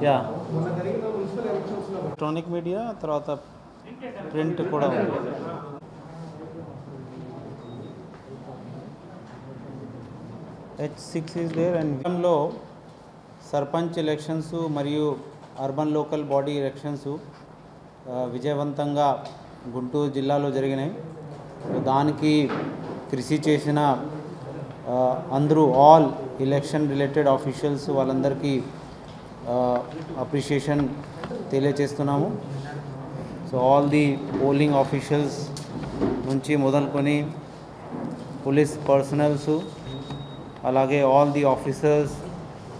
Yeah electronic media తర్వాత print కూడా ఉంది. H6 is there and లో సర్పంచ్ ఎలక్షన్స్ మరియు అర్బన్ లోకల్ బాడీ ఎలక్షన్స్ విజయవంతంగా గుంటూరు జిల్లాలో జరిగినాయి. దానికి కృషి చేసిన అందరూ ఆల్ ఎలక్షన్ రిలేటెడ్ ఆఫీషియల్స్ వాళ్ళందరికీ అప్రిషియేషన్ తెలియజేస్తున్నాము. So all the polling officials నుంచి మొదలుకొని పోలీస్ పర్సనల్స్, అలాగే all the officers,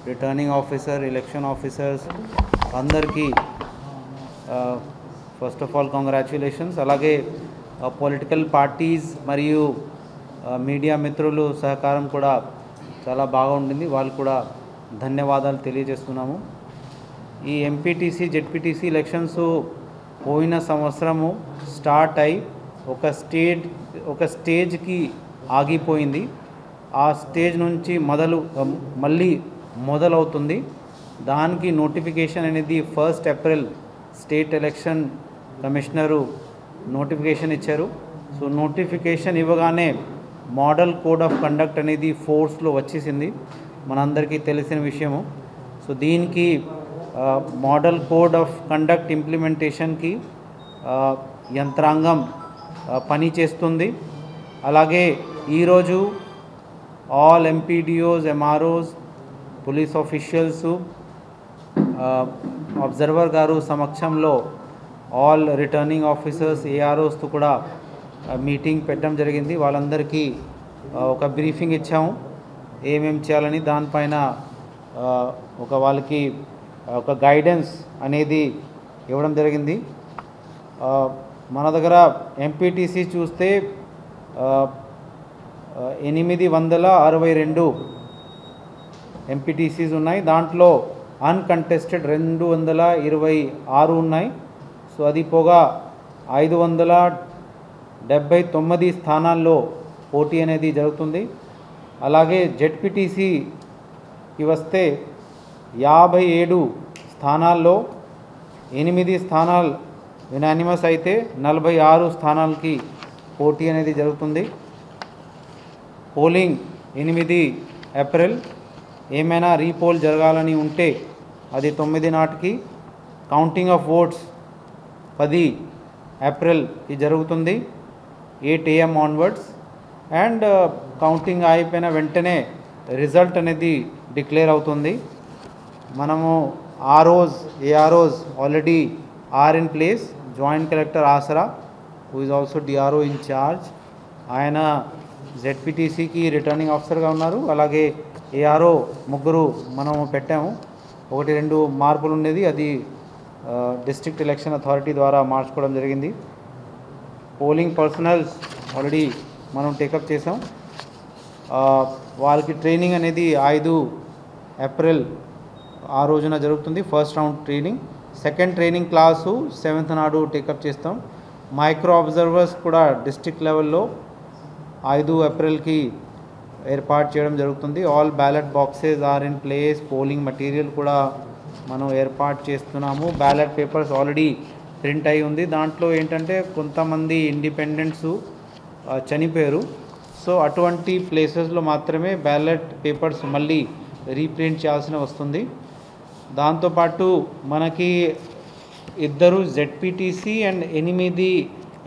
returning officer, election officers అందరికీ ఫస్ట్ ఆఫ్ ఆల్ కంగ్రాచ్యులేషన్స్. అలాగే పొలిటికల్ పార్టీస్ మరియు మీడియా మిత్రులు సహకారం కూడా చాలా బాగా ఉండింది, వాళ్ళు కూడా ధన్యవాదాలు తెలియజేస్తున్నాము. ఈ ఎంపీటీసీ జెడ్పీటీసీ ఎలక్షన్స్ పోయిన సంవత్సరము స్టార్ట్ అయి ఒక స్టేజ్కి ఆగిపోయింది. ఆ స్టేజ్ నుంచి మళ్ళీ మొదలవుతుంది. దానికి నోటిఫికేషన్ అనేది 1 April state election commissioner notification ఇచ్చారు. సో నోటిఫికేషన్ ఇవ్వగానే మోడల్ కోడ్ ఆఫ్ కండక్ట్ అనేది ఫోర్స్లో వచ్చేసింది, మనందరికీ తెలిసిన విషయము. సో దీనికి మోడల్ కోడ్ ఆఫ్ కండక్ట్ ఇంప్లిమెంటేషన్కి యంత్రాంగం పని చేస్తుంది. అలాగే ఈరోజు all MPDOs, MROs, police officials, observer గారు సమక్షంలో ఆల్ రిటర్నింగ్ ఆఫీసర్స్, ఏఆర్ఓస్తో కూడా మీటింగ్ పెట్టడం జరిగింది. వాళ్ళందరికీ ఒక బ్రీఫింగ్ ఇచ్చాము ఏమేమి చేయాలని. దానిపైన వాళ్ళకి ఒక గైడెన్స్ అనేది ఇవ్వడం జరిగింది. మన దగ్గర ఎంపీటీసీ చూస్తే 862 ఎంపీటీసీస్ ఉన్నాయి. దాంట్లో అన్కంటెస్టెడ్ 226 ఉన్నాయి. సో అది పోగా 579 స్థానాల్లో పోటీ అనేది జరుగుతుంది. అలాగే జెడ్పీటీసీకి వస్తే 57 స్థానాల్లో 8 స్థానాలు యునానిమస్ అయితే 46 స్థానాలకి పోటీ అనేది జరుగుతుంది. పోలింగ్ 8 ఏప్రిల్, ఏమైనా రీపోల్ జరగాలని ఉంటే అది 9 నాటికి, కౌంటింగ్ ఆఫ్ ఓట్స్ 10 ఏప్రిల్కి జరుగుతుంది 8 AM ఆన్వర్డ్స్. అండ్ కౌంటింగ్ అయిపోయిన వెంటనే రిజల్ట్ అనేది డిక్లేర్ అవుతుంది. మనము AROs already are in place. Joint collector Asara, who is also DRO in charge, ఆయన జెడ్పీటీసీకి రిటర్నింగ్ ఆఫీసర్గా ఉన్నారు. అలాగే ఏఆర్ఓ 3 మనము పెట్టాము. 1-2 మార్పులు ఉండేది, అది డిస్ట్రిక్ట్ ఎలక్షన్ అథారిటీ ద్వారా మార్చుకోవడం జరిగింది. పోలింగ్ పర్సనల్స్ ఆల్రెడీ మనం టేకప్ చేసాం. వాళ్ళకి ట్రైనింగ్ అనేది 5 ఏప్రిల్ ఆ రోజున జరుగుతుంది, first round training. Second training class 7th నాడు టేకప్ చేస్తాం. మైక్రో అబ్జర్వర్స్ కూడా డిస్ట్రిక్ట్ లెవెల్లో 5 ఏప్రిల్కి ఏర్పాటు చేయడం జరుగుతుంది. All ballot boxes are in place. Polling material కూడా మనం ఏర్పాటు చేస్తున్నాము. బ్యాలెట్ పేపర్స్ ఆల్రెడీ ప్రింట్ అయి ఉంది. దాంట్లో ఏంటంటే కొంతమంది ఇండిపెండెంట్స్ చనిపోయారు. సో అటువంటి ప్లేసెస్లో మాత్రమే బ్యాలెట్ పేపర్స్ మళ్ళీ రీప్రింట్ చేయాల్సిన వస్తుంది. దాంతోపాటు మనకి 2 జెడ్పీటీసీ అండ్ 8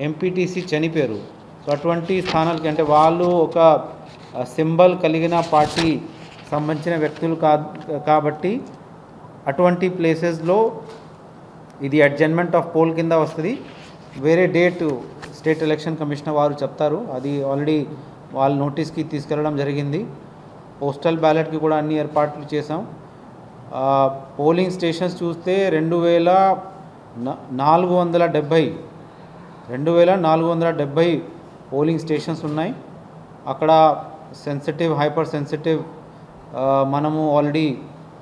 ఎంపీటీసీ చనిపోయారు. సో అటువంటి స్థానాలకి, అంటే వాళ్ళు ఒక సింబల్ కలిగిన పార్టీ సంబంధించిన వ్యక్తులు కాబట్టి అటువంటి ప్లేసెస్లో ఇది అడ్జర్న్మెంట్ ఆఫ్ పోల్ కింద వస్తుంది. వేరే డేట్ స్టేట్ ఎలక్షన్ కమిషనర్ వారు చెప్తారు, అది ఆల్రెడీ వాళ్ళ నోటీస్కి తీసుకెళ్ళడం జరిగింది. పోస్టల్ బ్యాలెట్కి కూడా అన్ని ఏర్పాట్లు చేసాం. పోలింగ్ స్టేషన్స్ చూస్తే 2470 పోలింగ్ స్టేషన్స్ ఉన్నాయి. అక్కడ సెన్సిటివ్, హైపర్ సెన్సిటివ్, మనము ఆల్రెడీ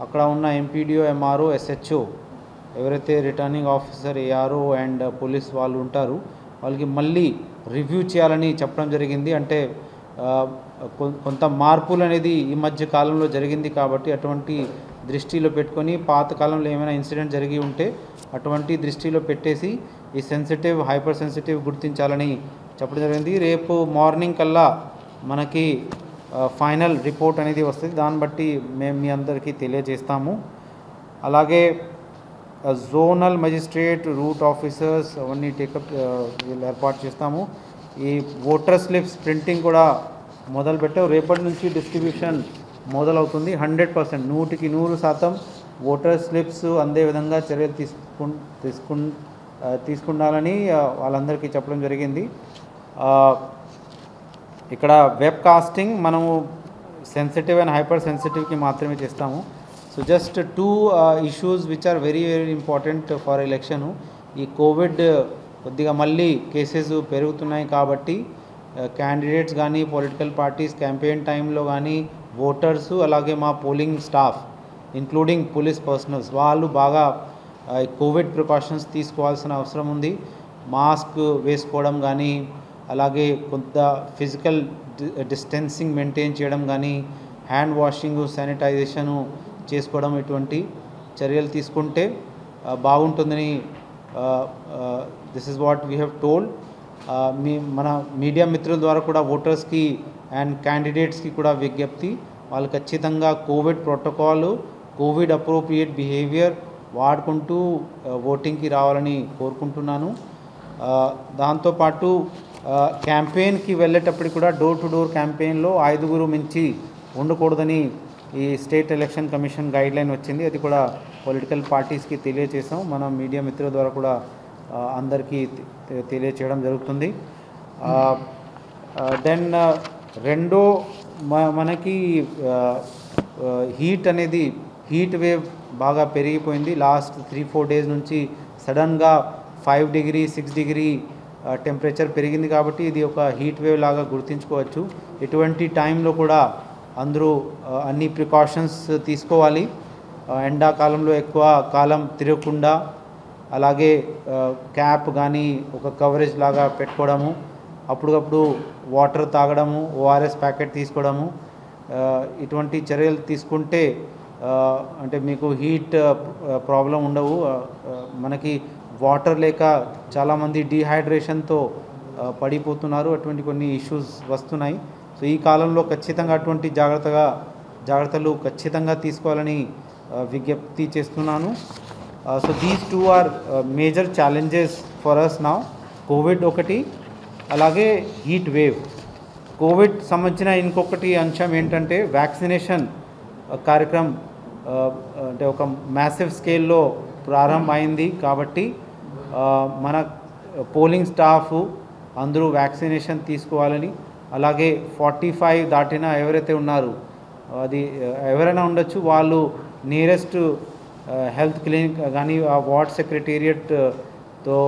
అక్కడ ఉన్న ఎంపీడీఓ, ఎంఆర్ఓ, ఎస్హెచ్ఓ ఎవరైతే returning officer, ARO and police వాళ్ళు ఉంటారు, వాళ్ళకి మళ్ళీ రివ్యూ చేయాలని చెప్పడం జరిగింది. అంటే కొంత మార్పులు అనేది ఈ మధ్య కాలంలో జరిగింది కాబట్టి అటువంటి దృష్టిలో పెట్టుకొని పాత కాలంలో ఏమైనా ఇన్సిడెంట్ జరిగి ఉంటే అటువంటి దృష్టిలో పెట్టేసి ఈ సెన్సిటివ్ హైపర్ సెన్సిటివ్ గుర్తించాలని చెప్పడం జరిగింది. రేపు మార్నింగ్ కల్లా మనకి ఫైనల్ రిపోర్ట్ అనేది వస్తుంది. దాన్ని బట్టి మేము మీ అందరికీ తెలియజేస్తాము. అలాగే జోనల్ మెజిస్ట్రేట్ రూట్ ఆఫీసర్స్ అవన్నీ టేకప్ వీళ్ళు ఏర్పాటు చేస్తాము. ఈ ఓటర్ స్లిప్స్ ప్రింటింగ్ కూడా మొదలుపెట్టాం. రేపటి నుంచి డిస్ట్రిబ్యూషన్ మొదలవుతుంది. 100% 100% ఓటర్ స్లిప్స్ అందే విధంగా చర్యలు తీసుకుండాలని వాళ్ళందరికీ చెప్పడం జరిగింది. ఇక్కడ వెబ్ కాస్టింగ్ మనము సెన్సిటివ్ అండ్ హైపర్ సెన్సిటివ్కి మాత్రమే చేస్తాము. So just 2 issues which are very very important for election. ఈ కోవిడ్ కొద్దిగా మళ్ళీ కేసెస్ పెరుగుతున్నాయి కాబట్టి క్యాండిడేట్స్ కానీ పొలిటికల్ పార్టీస్ క్యాంపెయిన్ టైంలో కానీ ఓటర్స్ అలాగే మా polling staff including police personals వాళ్ళు బాగా కోవిడ్ ప్రికాషన్స్ తీసుకోవాల్సిన అవసరం ఉంది. మాస్క్ వేసుకోవడం కానీ అలాగే కొంత ఫిజికల్ డిస్టెన్సింగ్ మెయింటైన్ చేయడం కానీ హ్యాండ్ వాషింగ్ శానిటైజేషను చేసుకోవడం ఇటువంటి చర్యలు తీసుకుంటే బాగుంటుందని this is what we have told. మన మీడియా మిత్రుల ద్వారా కూడా ఓటర్స్కి అండ్ క్యాండిడేట్స్కి కూడా విజ్ఞప్తి, వాళ్ళు ఖచ్చితంగా Covid protocol Covid appropriate behaviour వాడుకుంటూ ఓటింగ్కి రావాలని కోరుకుంటున్నాను. దాంతోపాటు క్యాంపెయిన్కి వెళ్ళేటప్పుడు కూడా డోర్ టు డోర్ క్యాంపెయిన్లో 5 మించి ఉండకూడదని ఈ స్టేట్ ఎలక్షన్ కమిషన్ గైడ్లైన్ వచ్చింది. అది కూడా పొలిటికల్ పార్టీస్కి తెలియజేసాం. మనం మీడియా మిత్రుల ద్వారా కూడా అందరికీ తెలియచేయడం జరుగుతుంది. దెన్ రెండో మనకి హీట్ అనేది హీట్ వేవ్ బాగా పెరిగిపోయింది. లాస్ట్ 3-4 days నుంచి సడన్గా 5 degrees 6 degrees టెంపరేచర్ పెరిగింది కాబట్టి ఇది ఒక హీట్ వేవ్ లాగా గుర్తించుకోవచ్చు. ఇటువంటి టైంలో కూడా అందరూ అన్ని ప్రికాషన్స్ తీసుకోవాలి. ఎండాకాలంలో ఎక్కువ కాలం తిరగకుండా అలాగే క్యాప్ కానీ ఒక కవరేజ్ లాగా పెట్టుకోవడము, అప్పటికప్పుడు వాటర్ తాగడము, ఓఆర్ఎస్ ప్యాకెట్ తీసుకోవడము, ఇటువంటి చర్యలు తీసుకుంటే అంటే మీకు హీట్ ప్రాబ్లం ఉండవు. మనకి వాటర్ లేక చాలామంది డీహైడ్రేషన్తో పడిపోతున్నారు. అటువంటి కొన్ని ఇష్యూస్ వస్తున్నాయి. సో ఈ కాలంలో ఖచ్చితంగా అటువంటి జాగ్రత్తలు ఖచ్చితంగా తీసుకోవాలని విజ్ఞప్తి చేస్తున్నాను. So these 2 are major challenges for us now. Covid ఒకటి, అలాగే హీట్ వేవ్. కోవిడ్ సంబంధించిన ఇంకొకటి అంశం ఏంటంటే వ్యాక్సినేషన్ కార్యక్రమం అంటే ఒక మ్యాసివ్ స్కేల్లో ప్రారంభమైంది కాబట్టి మన పోలింగ్ స్టాఫ్ అందరూ వ్యాక్సినేషన్ తీసుకోవాలని, అలాగే 45 దాటిన ఎవరైతే ఉన్నారో అది ఎవరైనా ఉండొచ్చు వాళ్ళు నియరెస్ట్ హెల్త్ క్లినిక్ కానీ ఆ వార్డ్ సెక్రటేరియట్తో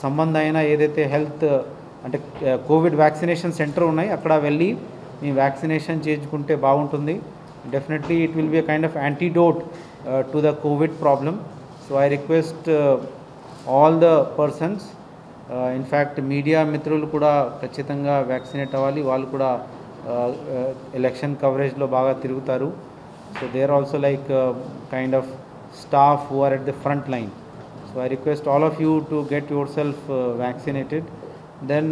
సంబంధమైన ఏదైతే హెల్త్ అంటే కోవిడ్ వ్యాక్సినేషన్ సెంటర్ ఉన్నాయి అక్కడ వెళ్ళి మీ వ్యాక్సినేషన్ చేయించుకుంటే బాగుంటుంది. Definitely it will be a kind of antidote to the Covid problem. So I request all the persons, in fact media మిత్రులు కూడా ఖచ్చితంగా వ్యాక్సినేట్ అవ్వాలి. వాళ్ళు కూడా ఎలక్షన్ కవరేజ్లో బాగా తిరుగుతారు. So they are also like kind of staff who are at the front line. So I request all of you to get yourself vaccinated. Then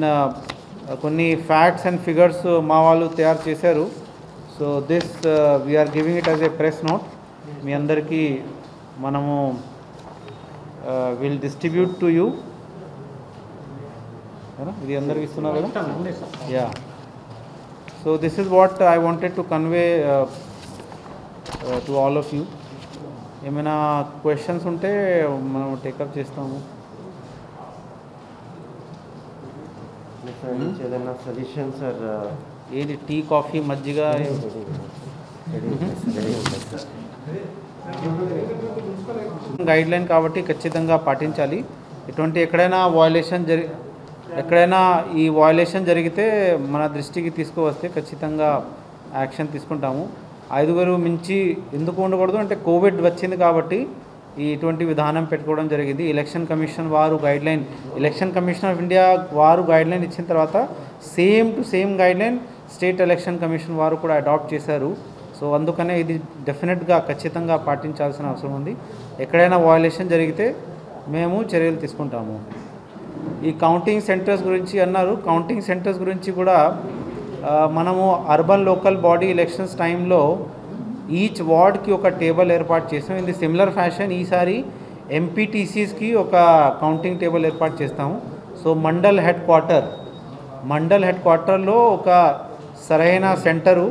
కొన్ని facts and figures మా వాళ్ళు తయారు చేశారు. So this we are giving it as a press note. మీ అందరికీ మనము will distribute to you. ఇది అందరికీ ఇస్తున్నారు కదా? Yeah. So this is what I wanted to convey to all of you. ఏమైనా క్వశ్చన్స్ ఉంటే మనం టేకప్ చేస్తాము. ఏదైనా సజెషన్స్ సార్? ఏది టీ కాఫీ మజ్జిగ గైడ్లైన్ కాబట్టి ఖచ్చితంగా పాటించాలి. ఎటువంటి ఎక్కడైనా ఈ వయలేషన్ జరిగితే మన దృష్టికి తీసుకువస్తే ఖచ్చితంగా యాక్షన్ తీసుకుంటాము. 5 మించి ఎందుకు ఉండకూడదు అంటే కోవిడ్ వచ్చింది కాబట్టి ఇటువంటి విధానం పెట్టుకోవడం జరిగింది. ఎలక్షన్ కమిషన్ వారు guideline, election commission of India వారు గైడ్లైన్ ఇచ్చిన తర్వాత same to same guideline state election commission వారు కూడా అడాప్ట్ చేశారు. సో అందుకనే ఇది డెఫినెట్గా ఖచ్చితంగా పాటించాల్సిన అవసరం ఉంది. ఎక్కడైనా వయలేషన్ జరిగితే మేము చర్యలు తీసుకుంటాము. ఈ కౌంటింగ్ సెంటర్స్ గురించి అన్నారు. కౌంటింగ్ సెంటర్స్ గురించి కూడా మనము అర్బన్ లోకల్ బాడీ ఎలక్షన్స్ టైంలో ఈచ్ వార్డ్కి ఒక టేబుల్ ఏర్పాటు చేసాం. ఇది సిమిలర్ ఫ్యాషన్ ఈసారి ఎంపీటీసీస్కి ఒక కౌంటింగ్ టేబుల్ ఏర్పాటు చేస్తాము. సో మండల్ హెడ్ క్వార్టర్లో ఒక సరైన సెంటరు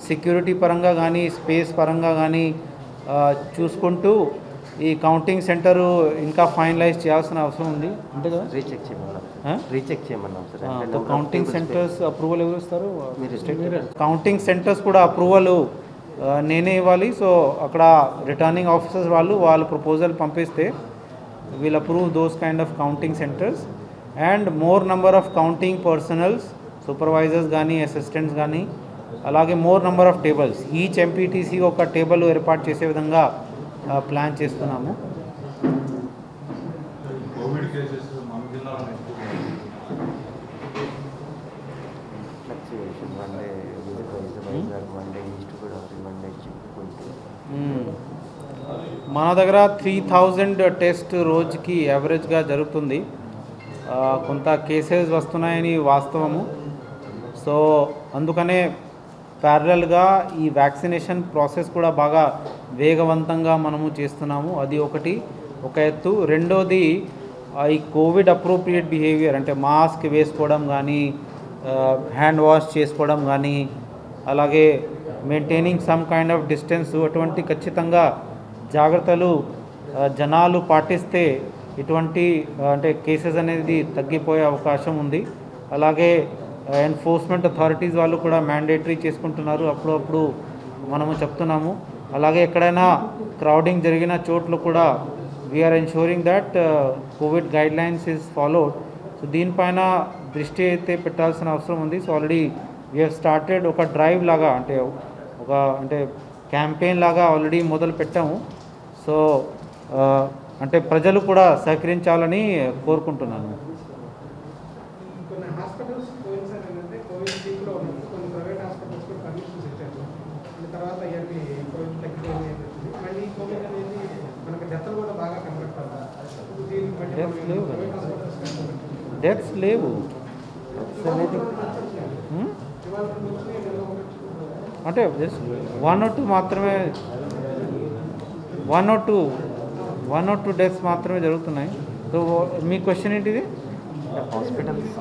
సెక్యూరిటీ పరంగా కానీ స్పేస్ పరంగా కానీ చూసుకుంటూ ఈ కౌంటింగ్ సెంటరు ఇంకా ఫైనలైజ్ చేయాల్సిన అవసరం ఉంది. అంతే కదా, రీచెక్ చేయమన్నాం సార్. కౌంటింగ్ సెంటర్స్ అప్రూవల్ ఎవరు ఇస్తారు? కౌంటింగ్ సెంటర్స్ కూడా అప్రూవల్ నేనే ఇవ్వాలి. సో అక్కడ రిటర్నింగ్ ఆఫీసర్స్ వాళ్ళు ప్రపోజల్ పంపిస్తే we'll approve those kind of counting centres and more number of counting personals, supervisors కానీ అసిస్టెంట్స్ కానీ, అలాగే more number of tables. Each MPTC ఒక టేబుల్ ఏర్పాటు చేసే విధంగా ప్లాన్ చేస్తున్నాము. మన దగ్గర 3000 టెస్ట్ రోజుకి యావరేజ్గా జరుగుతుంది. కొంత కేసెస్ వస్తున్నాయని వాస్తవము. సో అందుకనే ప్యారలల్గా ఈ వ్యాక్సినేషన్ ప్రాసెస్ కూడా బాగా వేగవంతంగా మనము చేస్తున్నాము. అది ఒక ఎత్తు. రెండోది ఈ కోవిడ్ అప్రోప్రియేట్ బిహేవియర్, అంటే మాస్క్ వేసుకోవడం కానీ, హ్యాండ్ వాష్ చేసుకోవడం కానీ, అలాగే maintaining some kind of distance, అటువంటి ఖచ్చితంగా జాగ్రత్తలు జనాలు పాటిస్తే ఇటువంటి అంటే కేసెస్ అనేది తగ్గిపోయే అవకాశం ఉంది. అలాగే ఎన్ఫోర్స్మెంట్ అథారిటీస్ వాళ్ళు కూడా మ్యాండేటరీ చేసుకుంటున్నారు, అప్పుడప్పుడు మనము చెప్తున్నాము. అలాగే ఎక్కడైనా క్రౌడింగ్ జరిగిన చోట్ల కూడా we're ensuring that covid guidelines is followed. So దీనిపైన దృష్టి అయితే పెట్టాల్సిన అవసరం ఉంది. So already we have started ఒక డ్రైవ్ లాగా, అంటే క్యాంపెయిన్ లాగా ఆల్రెడీ మొదలు పెట్టాము. సో అంటే ప్రజలు కూడా సహకరించాలని కోరుకుంటున్నాను. డెత్స్ లేవు అంటే జస్ట్ 1 or 2 మాత్రమే, 1 or 2 డెత్స్ మాత్రమే జరుగుతున్నాయి. సో మీ క్వశ్చన్ ఏంటిది? హాస్పిటల్స్